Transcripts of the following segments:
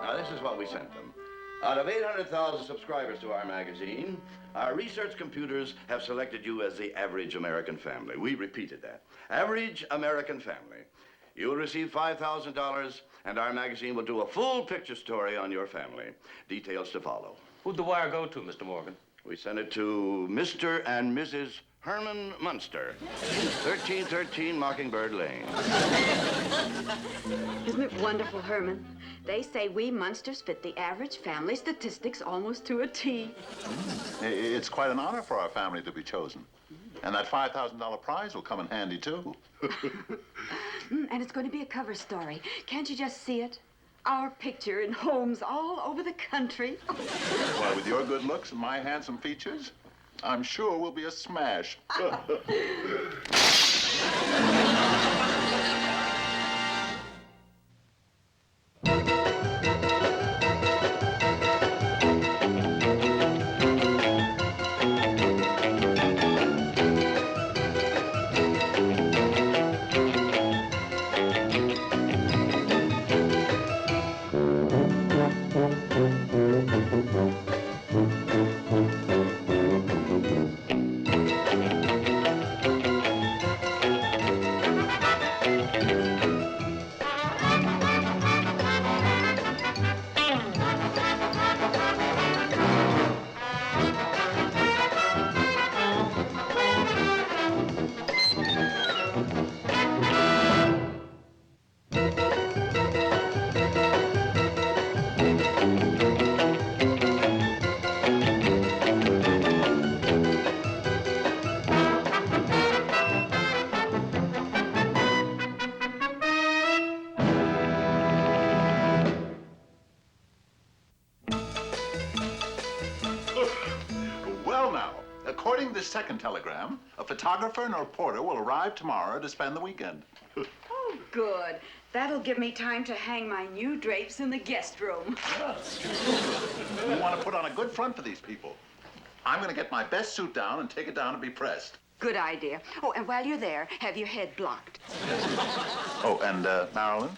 Now, this is what we sent them. Out of 800,000 subscribers to our magazine, our research computers have selected you as the average American family. We repeated that. Average American family. You'll receive $5,000, and our magazine will do a full picture story on your family. Details to follow. Who'd the wire go to, Mr. Morgan? We sent it to Mr. and Mrs. Herman Munster, 1313 Mockingbird Lane. Isn't it wonderful, Herman? They say we Munsters fit the average family statistics almost to a T. It's quite an honor for our family to be chosen. And that $5,000 prize will come in handy, too. And it's going to be a cover story. Can't you just see it? Our picture in homes all over the country. Why, with your good looks and my handsome features, I'm sure we'll be a smash. According to this second telegram, a photographer and a reporter will arrive tomorrow to spend the weekend. Oh, good. That'll give me time to hang my new drapes in the guest room. We want to put on a good front for these people. I'm going to get my best suit down and take it down to be pressed. Good idea. Oh, and while you're there, have your head blocked. Oh, and Marilyn,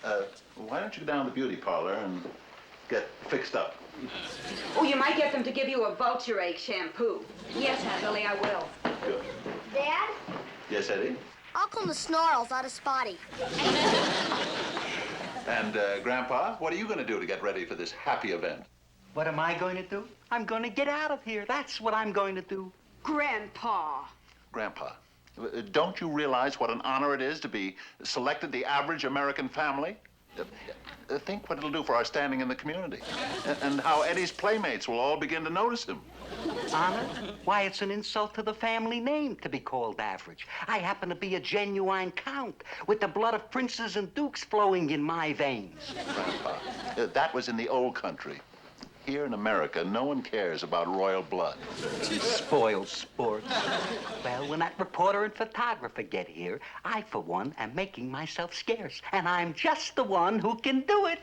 why don't you go down to the beauty parlor and get fixed up? Oh, you might get them to give you a vulture-egg shampoo. Yes, Aunt Lily, I will. Good. Dad? Yes, Eddie? I'll comb the snarls out of Spotty. And, Grandpa, what are you going to do to get ready for this happy event? What am I going to do? I'm going to get out of here. That's what I'm going to do. Grandpa. Grandpa, don't you realize what an honor it is to be selected the average American family? Think what it'll do for our standing in the community. And how Eddie's playmates will all begin to notice him. Honor? Why, it's an insult to the family name to be called average. I happen to be a genuine count with the blood of princes and dukes flowing in my veins. Grandpa, that was in the old country. Here in America, no one cares about royal blood. Spoiled sports. Well, when that reporter and photographer get here, I, for one, am making myself scarce. And I'm just the one who can do it.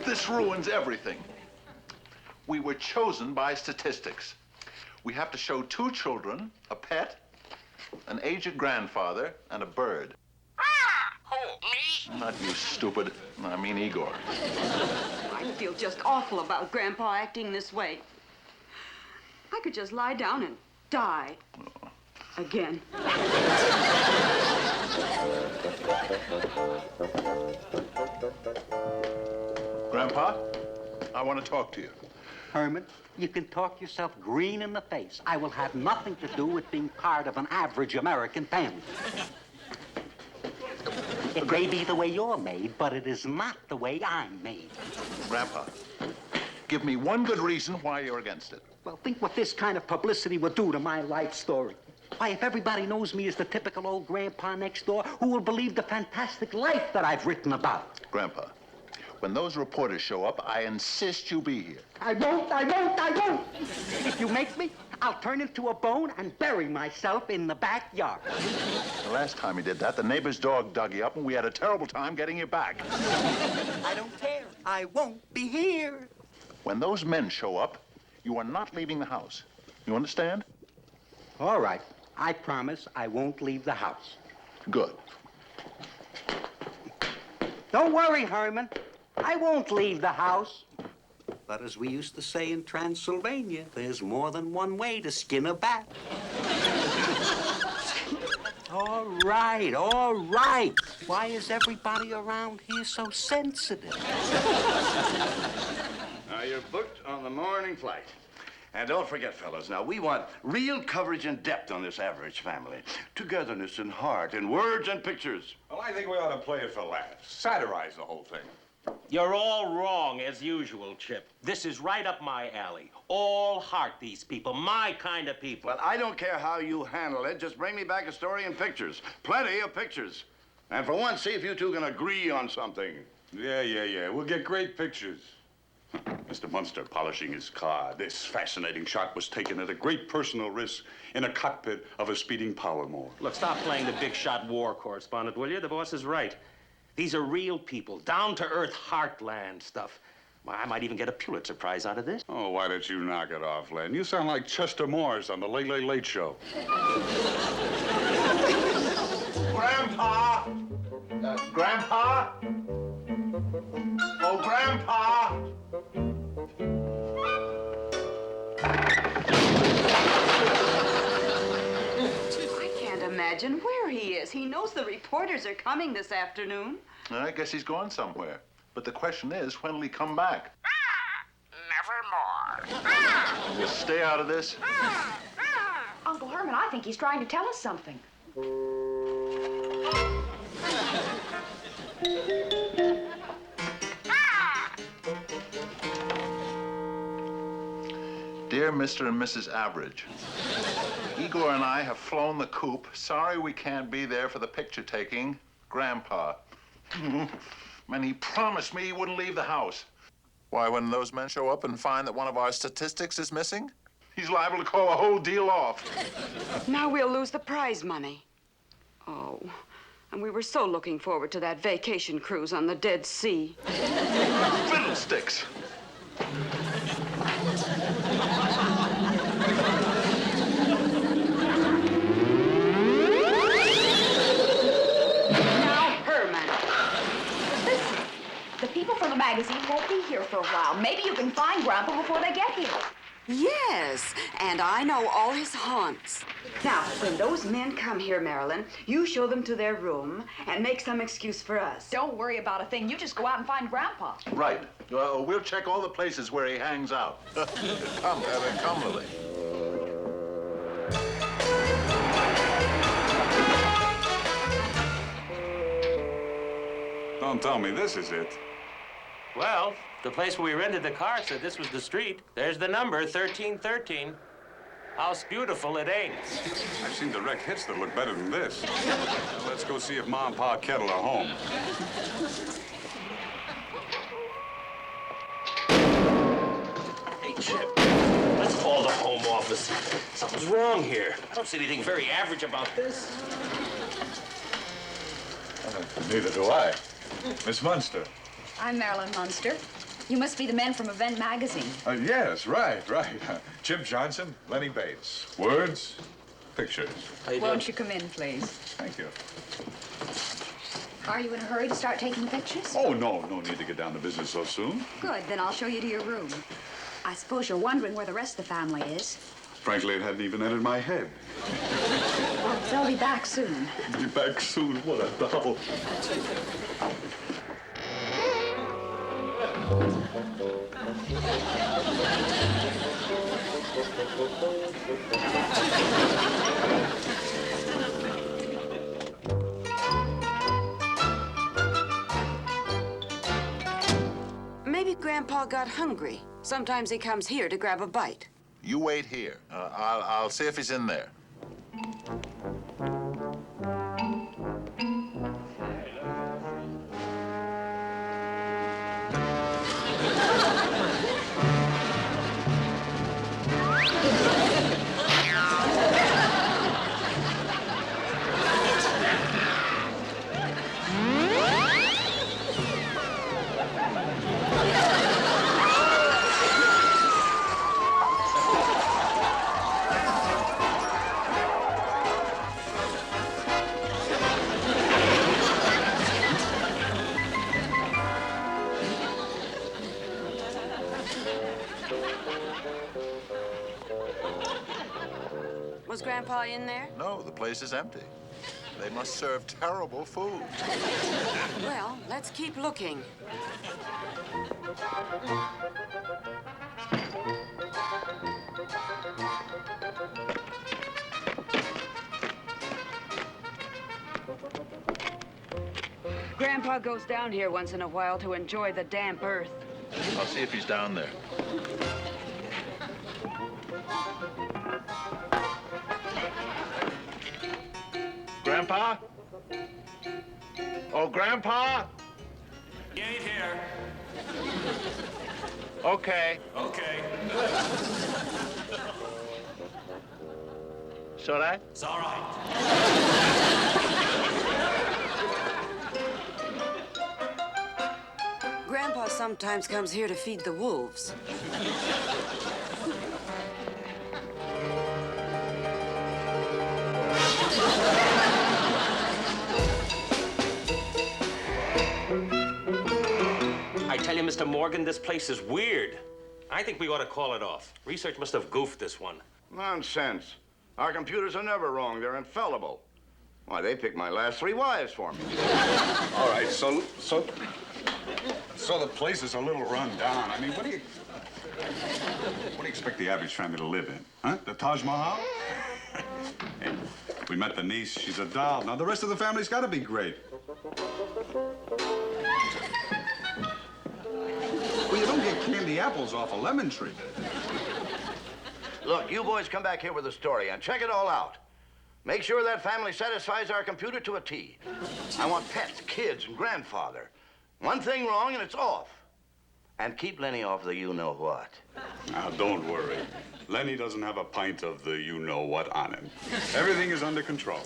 This ruins everything. We were chosen by statistics. We have to show 2 children, a pet, an aged grandfather, and a bird. Who, me? Not you, stupid. I mean Igor. I feel just awful about Grandpa acting this way. I could just lie down and die. Again. Grandpa, I want to talk to you. Herman, you can talk yourself green in the face. I will have nothing to do with being part of an average American family. It may be the way you're made, but it is not the way I'm made. Grandpa, give me one good reason why you're against it. Well, think what this kind of publicity would do to my life story. Why, if everybody knows me as the typical old grandpa next door, who will believe the fantastic life that I've written about? Grandpa, when those reporters show up, I insist you be here. I won't. If you make me, I'll turn into a bone and bury myself in the backyard. The last time you did that, the neighbor's dog dug you up, and we had a terrible time getting you back. I don't care. I won't be here. When those men show up, you are not leaving the house. You understand? All right. I promise I won't leave the house. Good. Don't worry, Herman. I won't leave the house. But as we used to say in Transylvania, there's more than one way to skin a bat. All right, all right. Why is everybody around here so sensitive? Now, you're booked on the morning flight. And don't forget, fellas, now, we want real coverage and depth on this average family. Togetherness and heart and words and pictures. Well, I think we ought to play it for laughs. Satirize the whole thing. You're all wrong, as usual, Chip. This is right up my alley. All heart, these people. My kind of people. Well, I don't care how you handle it. Just bring me back a story in pictures. Plenty of pictures. And for once, see if you two can agree on something. Yeah. We'll get great pictures. Mr. Munster polishing his car. This fascinating shot was taken at a great personal risk in a cockpit of a speeding power mole. Look, stop playing the big shot war correspondent, will you? The boss is right. These are real people, down-to-earth heartland stuff. Well, I might even get a Pulitzer Prize out of this. Oh, why don't you knock it off, Len? You sound like Chester Morris on the Late Late Late Show. Grandpa! Grandpa? Oh, Grandpa! I can't imagine where he is. He knows the reporters are coming this afternoon. I guess he's gone somewhere. But the question is, when will he come back? Nevermore. We'll stay out of this. Uncle Herman, I think he's trying to tell us something. Dear Mr. and Mrs. Average, Igor and I have flown the coop. Sorry we can't be there for the picture taking. Grandpa. And he promised me he wouldn't leave the house. Why, when those men show up and find that one of our statistics is missing, he's liable to call the whole deal off. Now we'll lose the prize money. Oh, and we were so looking forward to that vacation cruise on the Dead Sea. Fiddlesticks! The people from the magazine won't be here for a while. Maybe you can find Grandpa before they get here. Yes, and I know all his haunts. Now, when those men come here, Marilyn, you show them to their room and make some excuse for us. Don't worry about a thing. You just go out and find Grandpa. Right. We'll check all the places where he hangs out. Come, Lily. Don't tell me this is it. Well, the place where we rented the car said this was the street. There's the number, 1313. House beautiful it ain't. I've seen direct hits that look better than this. Well, let's go see if Ma and Pa Kettle are home. Hey, Chip, let's call the home office. Something's wrong here. I don't see anything very average about this. Neither do I. Miss Munster. I'm Marilyn Munster. You must be the men from Event Magazine. Yes, right. Chip Johnson, Lenny Bates. Words, pictures. How you doing? Won't you come in, please? Thank you. Are you in a hurry to start taking pictures? Oh, no need to get down to business so soon. Good, then I'll show you to your room. I suppose you're wondering where the rest of the family is. Frankly, it hadn't even entered my head. Well, they'll be back soon. Be back soon. What a double. Maybe Grandpa got hungry. Sometimes he comes here to grab a bite. You wait here. I'll see if he's in there. Grandpa in there? No, the place is empty. They must serve terrible food. Well, let's keep looking. Grandpa goes down here once in a while to enjoy the damp earth. I'll see if he's down there. Grandpa? Oh, Grandpa? He ain't here. Okay. Okay. Should I? It's all right. Grandpa sometimes comes here to feed the wolves. I tell you, Mr. Morgan, this place is weird. I think we ought to call it off. Research must have goofed this one. Nonsense. Our computers are never wrong. They're infallible. Why, they picked my last 3 wives for me. All right, so the place is a little run down. I mean, what do you expect the average family to live in? Huh? The Taj Mahal? Hey, we met the niece. She's a doll. Now, the rest of the family's got to be great. Well, you don't get candy apples off a lemon tree. Look, you boys come back here with a story and check it all out. Make sure that family satisfies our computer to a T. I want pets, kids, and grandfather. One thing wrong and it's off. And keep Lenny off the you-know-what. Now, don't worry. Lenny doesn't have a pint of the you-know-what on him. Everything is under control.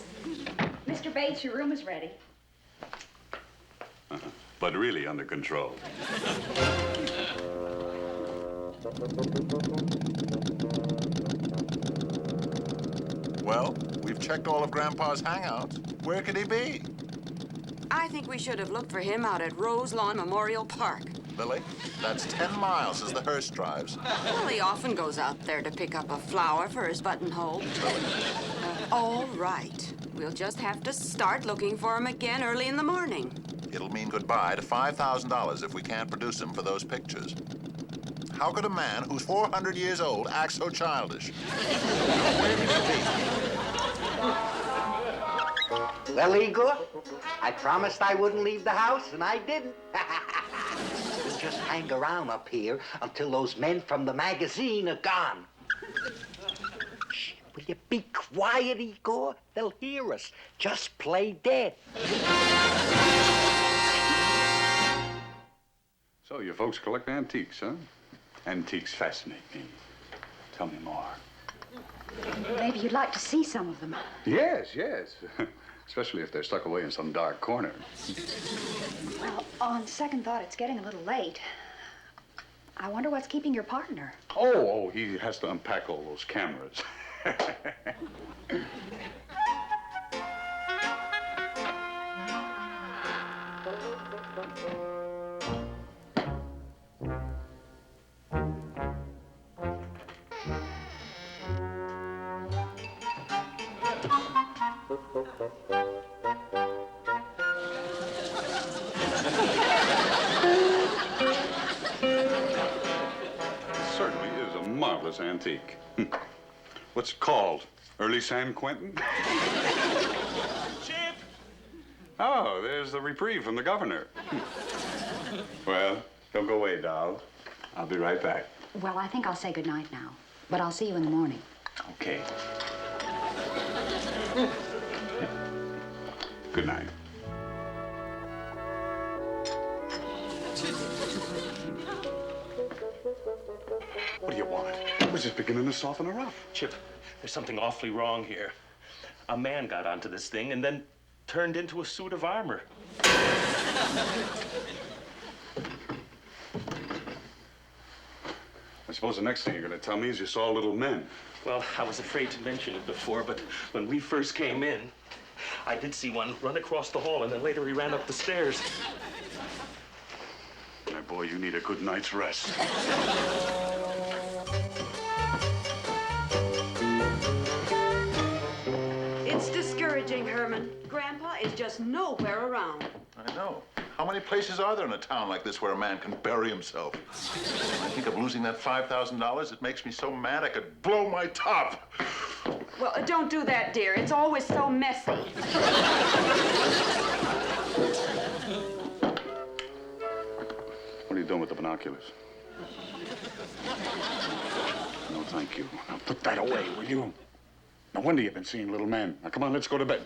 Mr. Bates, your room is ready. But really under control. Well, we've checked all of Grandpa's hangouts. Where could he be? I think we should have looked for him out at Rose Lawn Memorial Park. Lily, that's 10 miles as the hearse drives. Well, he often goes out there to pick up a flower for his buttonhole. All right. We'll just have to start looking for him again early in the morning. It'll mean goodbye to $5,000 if we can't produce him for those pictures. How could a man who's 400 years old act so childish? Where could he be? Well, Igor, I promised I wouldn't leave the house, and I didn't. We'll just hang around up here until those men from the magazine are gone. Shh, will you be quiet, Igor? They'll hear us. Just play dead. So you folks collect antiques, huh? Antiques fascinate me. Tell me more. Maybe you'd like to see some of them. Yes, yes. Especially if they're stuck away in some dark corner. Well, on second thought, it's getting a little late. I wonder what's keeping your partner. Oh, he has to unpack all those cameras. Certainly is a marvelous antique. What's it called? Early San Quentin? Chip! Oh, there's the reprieve from the governor. Well, don't go away, doll. I'll be right back. Well, I think I'll say goodnight now, but I'll see you in the morning. Okay. Good night. What do you want? We're just beginning to soften her up. Chip, there's something awfully wrong here. A man got onto this thing and then turned into a suit of armor. I suppose the next thing you're going to tell me is you saw little men. Well, I was afraid to mention it before, but when we first came in, I did see one run across the hall, and then later he ran up the stairs. My boy, you need a good night's rest. It's discouraging, Herman. Grandpa is just nowhere around. I know. How many places are there in a town like this where a man can bury himself? When I think of losing that $5,000, it makes me so mad I could blow my top. Well, don't do that, dear. It's always so messy. What are you doing with the binoculars? No, thank you. Now put that away, will you? No wonder you've been seeing little men. Now, come on, let's go to bed.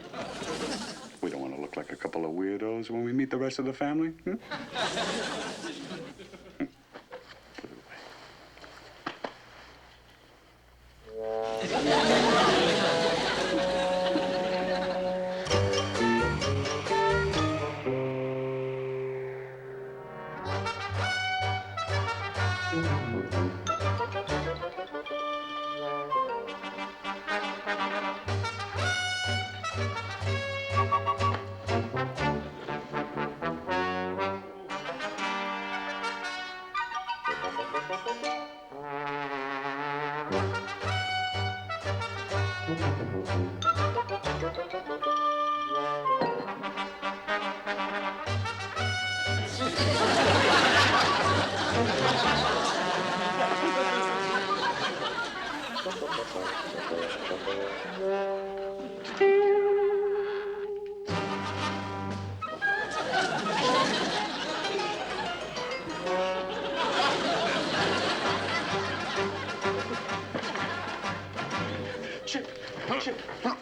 We don't want to look like a couple of weirdos when we meet the rest of the family. Hmm?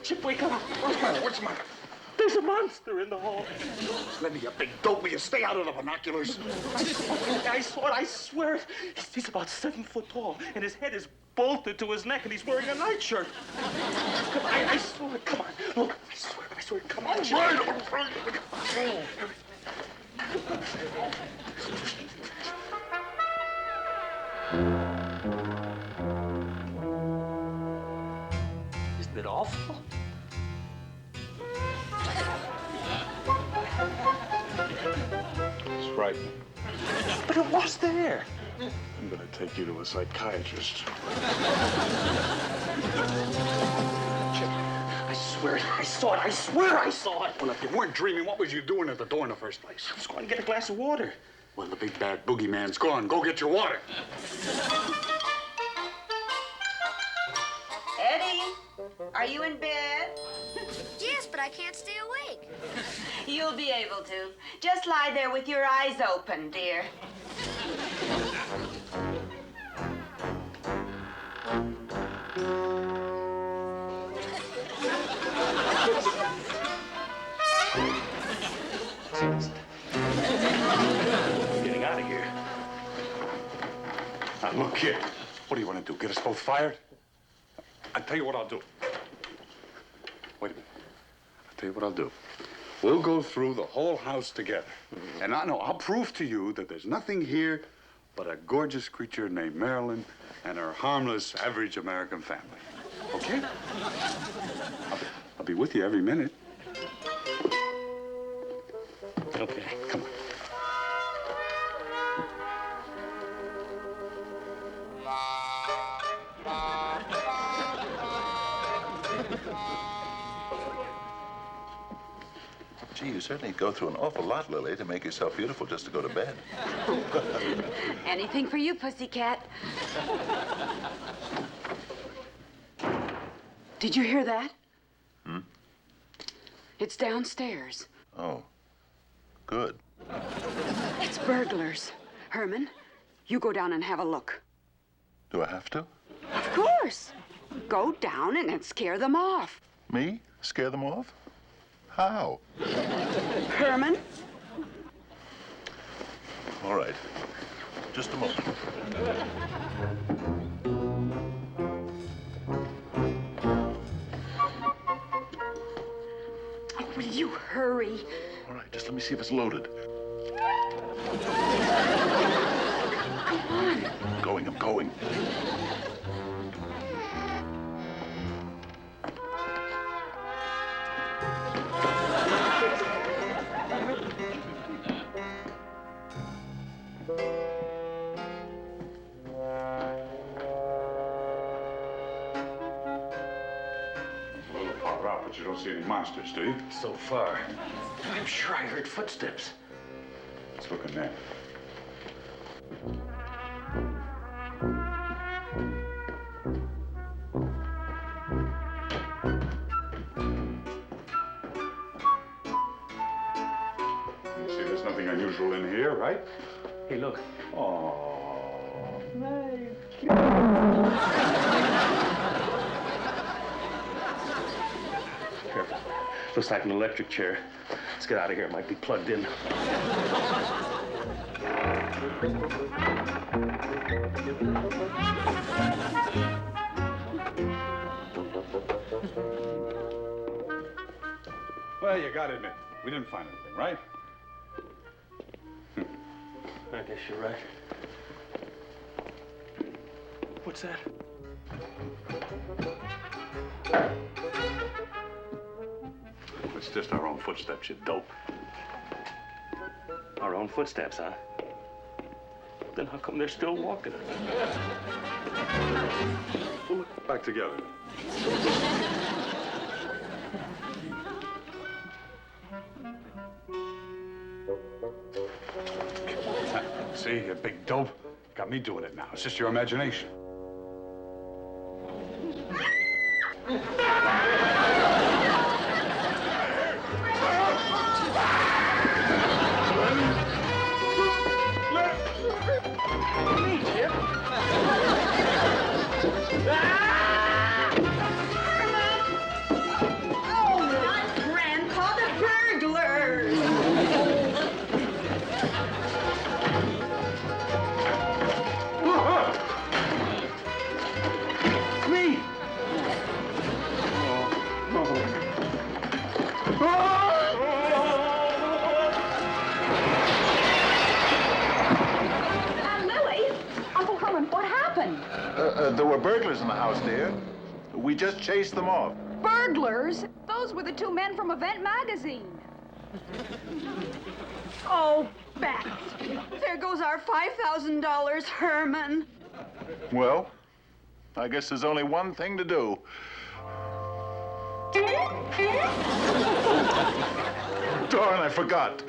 Chip, wake up. What's the matter? What's the matter? There's a monster in the hall. Slendy, you big dope, will you stay out of the binoculars? I swear. He's about 7 foot tall, and his head is bolted to his neck, and he's wearing a nightshirt. Come on, I swear. Come on. Look, I swear. Come on, Chip. Isn't it awful? It's frightening. But it was there. I'm gonna take you to a psychiatrist. Chip, I swear, I saw it. I swear I saw it. Well, if you weren't dreaming, what was you doing at the door in the first place? I was going to get a glass of water. Well, the big bad boogeyman's gone. Go get your water. Eddie, are you in bed? Yes, but I can't stay awake. You'll be able to. Just lie there with your eyes open, dear. Getting out of here. Now, look here. What do you want to do? Get us both fired? I'll tell you what I'll do. Wait a minute. I'll tell you what I'll do. We'll go through the whole house together. And I'll prove to you that there's nothing here but a gorgeous creature named Marilyn and her harmless, average American family. Okay? I'll be with you every minute. Okay. Come on. Gee, you certainly go through an awful lot, Lily, to make yourself beautiful just to go to bed. Anything for you, pussycat. Did you hear that? Hmm? It's downstairs. Oh, good. It's burglars. Herman, you go down and have a look. Do I have to? Of course. Go down and scare them off. Me? Scare them off? How? Herman? All right. Just a moment. Oh, will you hurry? All right, just let me see if it's loaded. Come on. I'm going. But you don't see any monsters, do you? So far. I'm sure I heard footsteps. Let's look in there. You see, there's nothing unusual in here, right? Hey, look. Oh. Careful. Looks like an electric chair. Let's get out of here. It might be plugged in. Well, you gotta admit, we didn't find anything, right? I guess you're right. What's that? It's just our own footsteps, you dope. Our own footsteps, huh? Then how come they're still walking? We'll look back together. See, you big dope. Got me doing it now. It's just your imagination. Grandpa, the burglars! Me! Lily! Uncle Herman, what happened? There were burglars in the house, dear. We just chased them off. Burglars? Those were the two men from Event Magazine. Oh, Beth, there goes our $5,000, Herman. Well, I guess there's only one thing to do. Darn, I forgot.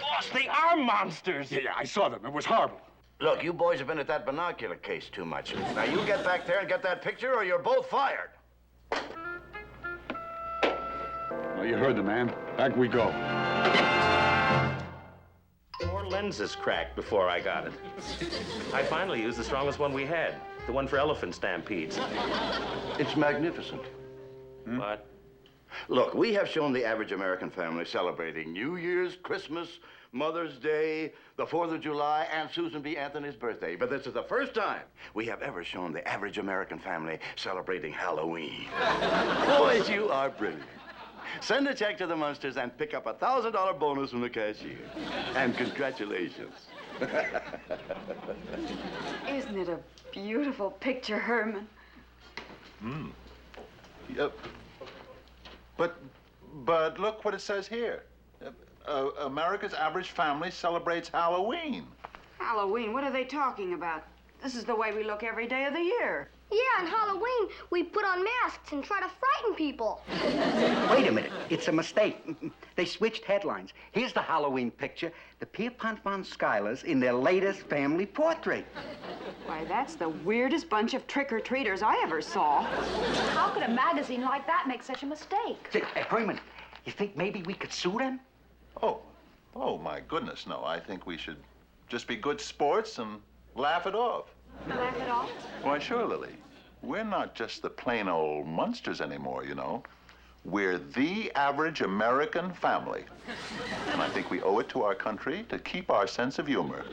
Boss, they are monsters. Yeah, I saw them. It was horrible. Look, you boys have been at that binocular case too much. Now, you get back there and get that picture, or you're both fired. Well, you heard the man. Back we go. 4 lenses cracked before I got it. I finally used the strongest one we had, the one for elephant stampedes. It's magnificent. What? Look, we have shown the average American family celebrating New Year's, Christmas, Mother's Day, the 4th of July, and Susan B. Anthony's birthday. But this is the first time we have ever shown the average American family celebrating Halloween. Boys, you are brilliant. Send a check to the Munsters and pick up a $1,000 bonus from the cashier. And congratulations. Isn't it a beautiful picture, Herman? Yep. But look what it says here. America's average family celebrates Halloween. Halloween, what are they talking about? This is the way we look every day of the year. Yeah, on Halloween, we put on masks and try to frighten people. Wait a minute. It's a mistake. They switched headlines. Here's the Halloween picture. The Pierpont von Schuyler's in their latest family portrait. Why, that's the weirdest bunch of trick-or-treaters I ever saw. How could a magazine like that make such a mistake? Say, Herman, you think maybe we could sue them? Oh, my goodness, no. I think we should just be good sports and laugh it off. Laugh it off? Why, sure, Lily. We're not just the plain old Munsters anymore, you know. We're the average American family. And I think we owe it to our country to keep our sense of humor.